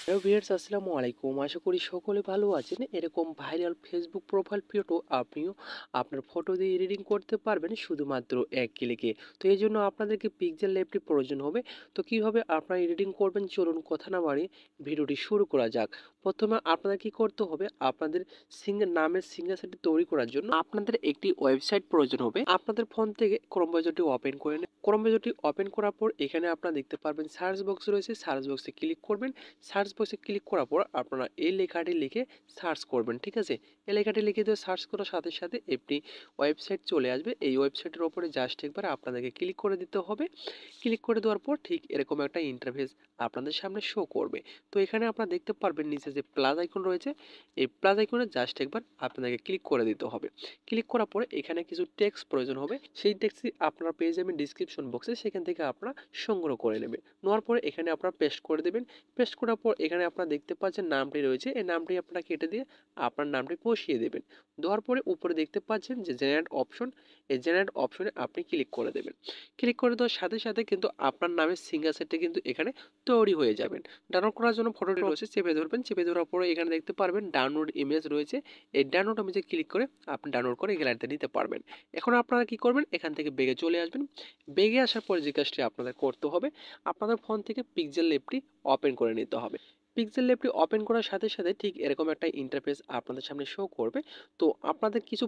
Hello viewers, আসসালামু আলাইকুম। আশা করি সকলে ভালো আছেন। এরকম ভাইরাল ফেসবুক প্রোফাইল ফটো আপনিও আপনার ফটো দিয়ে এডিটিং করতে পারবেন শুধুমাত্র এক ক্লিকে। তো এই জন্য আপনাদেরকে পিক্সেল ল্যাবটি প্রয়োজন হবে। তো কীভাবে আপনারা এডিটিং করবেন, চলুন কথা না বাড়িয়ে ভিডিওটি শুরু করা যাক। প্রথমে আপনাদের কী করতে হবে, আপনাদের নামের সিগনেচারটি তৈরি করার জন্য আপনাদের একটি ওয়েবসাইট প্রয়োজন হবে। আপনাদের ফোন থেকে ক্রোম ব্রাউজারটি ওপেন করে নিন। ক্রোম ব্রাউজারটি ওপেন করার পর এখানে আপনারা দেখতে পারবেন সার্চ বক্স রয়েছে, সার্চ বক্সে ক্লিক করবেন। সার্চ বক্সে ক্লিক করার পর আপনারা এই লেখাটি লিখে সার্চ করবেন, ঠিক আছে। এই লেখাটি লিখে দিয়ে সার্চ করার সাথে সাথে একটি ওয়েবসাইট চলে আসবে। এই ওয়েবসাইটের ওপরে জাস্ট একবার আপনাদেরকে ক্লিক করে দিতে হবে। ক্লিক করে দেওয়ার পর ঠিক এরকম একটা ইন্টারফেস আপনাদের সামনে শো করবে। তো এখানে আপনারা দেখতে পারবেন নিচে যে প্লাস আইকন রয়েছে, এই প্লাস আইকনে জাস্ট একবার আপনাদেরকে ক্লিক করে দিতে হবে। ক্লিক করার পরে এখানে কিছু টেক্সট প্রয়োজন হবে। সেই টেক্সটটি আপনারা পেয়ে যাবেন ডিসক্রিপশন বক্সে, সেখান থেকে আপনারা সংগ্রহ করে নেবেন। নেওয়ার পরে এখানে আপনারা পেস্ট করে দেবেন। পেস্ট করার পর এখানে আপনারা দেখতে পাচ্ছেন নামটি রয়েছে, এই নামটি আপনারা কেটে দিয়ে আপনার নামটি বসিয়ে দেবেন। দেওয়ার পরে উপরে দেখতে পাচ্ছেন যে জেনারেট অপশন, এই জেনারেট অপশনে আপনি ক্লিক করে দেবেন। ক্লিক করে দেওয়ার সাথে সাথে কিন্তু আপনার নামের সিগনেচারটি কিন্তু এখানে তৈরি হয়ে যাবেন। ডাউনলোড করার জন্য ফটোটি রয়েছে, চেপে ধরবেন। চেপে ধরার পরে এখানে দেখতে পারবেন ডাউনলোড ইমেজ রয়েছে, এই ডাউনলোড ইমেজে ক্লিক করে আপনি ডাউনলোড করে গ্যালারিতে নিতে পারবেন। এখন আপনারা কি করবেন, এখান থেকে বেগে চলে আসবেন। বেগে আসার পরে যে কাজটি আপনাদের করতে হবে, আপনাদের ফোন থেকে পিক্সেল ল্যাবটি ওপেন করে নিতে হবে। পিক্সেল ল্যাবটি ওপেন করার সাথে সাথে ঠিক এরকম একটা ইন্টারফেস আপনাদের সামনে শো করবে। তো আপনাদের কিছু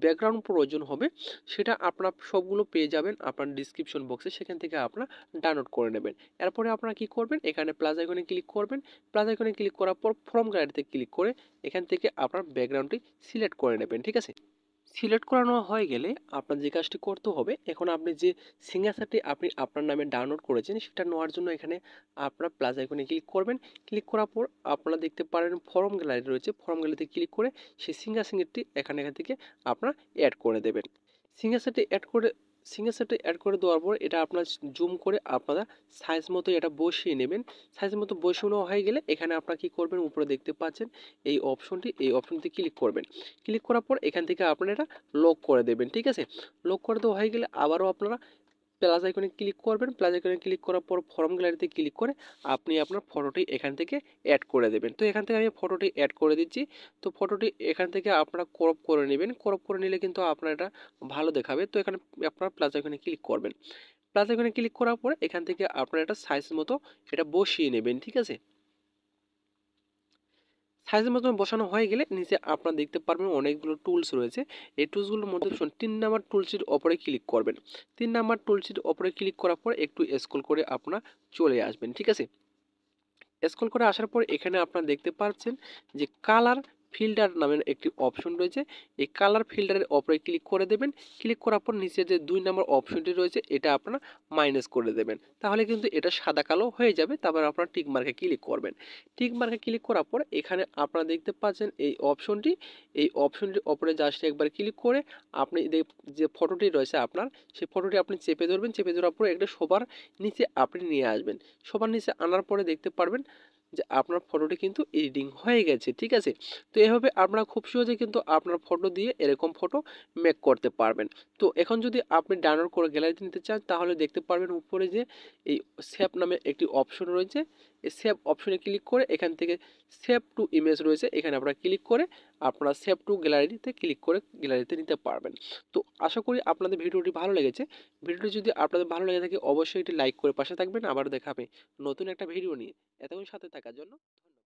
ব্যাকগ্রাউন্ড প্রয়োজন হবে, সেটা আপনারা সবগুলো পেয়ে যাবেন আপনার ডিসক্রিপশন বক্সে, সেখান থেকে আপনারা ডাউনলোড করে নেবেন। এরপরে আপনারা কি করবেন, এখানে প্লাস আইকনে ক্লিক করবেন। প্লাস আইকনে ক্লিক করার পর ফ্রম গ্যালারিতে ক্লিক করে এখান থেকে আপনার ব্যাকগ্রাউন্ডটি সিলেক্ট করে নেবেন, ঠিক আছে। সিলেক্ট করানো হয়ে গেলে আপনার যে কাজটি করতে হবে, এখন আপনি যে সিগনেচারটি আপনি আপনার নামে ডাউনলোড করেছেন সেটা নেওয়ার জন্য এখানে আপনার প্লাস আইকনে ক্লিক করবেন। ক্লিক করার পর আপনারা দেখতে পারেন ফর্ম গ্যালারি রয়েছে, ফর্ম গ্যালারিতে ক্লিক করে সেই সিগনেচারটি এখান থেকে আপনারা অ্যাড করে দেবেন। সিগনেচারটি অ্যাড করে দেওয়ার পর এটা আপনার জুম করে আপনারা সাইজ মতো এটা বসিয়ে নেবেন। সাইজ মতো বসিয়ে নেওয়া হয়ে গেলে এখানে আপনারা কী করবেন, উপরে দেখতে পাচ্ছেন এই অপশনটি ক্লিক করবেন। ক্লিক করার পর এখান থেকে আপনারা এটা লক করে দেবেন, ঠিক আছে। লক করে দেওয়া হয়ে গেলে আবারও আপনারা প্লাস আইকনে ক্লিক করবেন। প্লাস আইকনে ক্লিক করার পর ফর্ম গ্যালারিতে ক্লিক করে আপনি আপনার ফটোটি এখান থেকে অ্যাড করে দেবেন। তো এখান থেকে আমি ফটোটি অ্যাড করে দিচ্ছি। তো ফটোটি এখান থেকে আপনারা ক্রপ করে নেবেন। ক্রপ করে নিলে কিন্তু আপনার এটা ভালো দেখাবে। তো এখানে আপনারা প্লাস আইকনে ক্লিক করবেন। প্লাস আইকনে ক্লিক করার পরে এখান থেকে আপনারা এটা সাইজ মতো এটা বসিয়ে নেবেন, ঠিক আছে। সাইজের মতন বসানো হয়ে গেলে নিচে আপনারা দেখতে পারবেন অনেকগুলো টুলস রয়েছে। এই টুলসগুলোর মধ্যে 3 নাম্বার টুলসটির ওপরে ক্লিক করবেন। 3 নাম্বার টুলসটির ওপরে ক্লিক করার পর একটু স্ক্রল করে আপনারা চলে আসবেন, ঠিক আছে। স্ক্রল করে আসার পর এখানে আপনারা দেখতে পাচ্ছেন যে কালার ফিল্টার নামের একটি অপশন রয়েছে। এই কালার ফিল্টারের ওপরে ক্লিক করে দেবেন। ক্লিক করার পর নিচে যে 2 নম্বর অপশনটি রয়েছে এটা আপনারা মাইনাস করে দেবেন, তাহলে কিন্তু এটা সাদা কালো হয়ে যাবে। তারপর আপনারা টিক মার্কে ক্লিক করবেন। টিক মার্কে ক্লিক করার পর এখানে আপনারা দেখতে পাচ্ছেন এই অপশনটির ওপরে জাস্ট একবার ক্লিক করে আপনি যে ফটোটি রয়েছে আপনার, সেই ফটোটি আপনি চেপে ধরবেন। চেপে ধরার পর একটা সবার নিচে আপনি নিয়ে আসবেন। সবার নিচে আনার পরে দেখতে পারবেন যে আপনার ফটোটি কিন্তু এডিটিং হয়ে গেছে, ঠিক আছে। তো এভাবে আপনারা খুব সহজে কিন্তু আপনার ফটো দিয়ে এরকম ফটো মেক করতে পারবেন। তো এখন যদি আপনি ডাউনলোড করে গ্যালারিতে নিতে চান তাহলে দেখতে পারবেন উপরে যে এই সেভ নামে একটি অপশন রয়েছে। এই সেভ অপশনে ক্লিক করে এখান থেকে সেভ টু ইমেজ রয়েছে, এখানে আপনারা ক্লিক করে আপনারা সেভ টু গ্যালারিতে ক্লিক করে গ্যালারিতে নিতে পারবেন। তো আশা করি আপনাদের ভিডিওটি ভালো লেগেছে। ভিডিওটি যদি আপনাদের ভালো লেগে থাকে অবশ্যই এটি লাইক করে পাশে থাকবেন। আবার দেখা হবে নতুন একটা ভিডিও নিয়ে। এতক্ষণ সাথে থাকার জন্য ধন্যবাদ।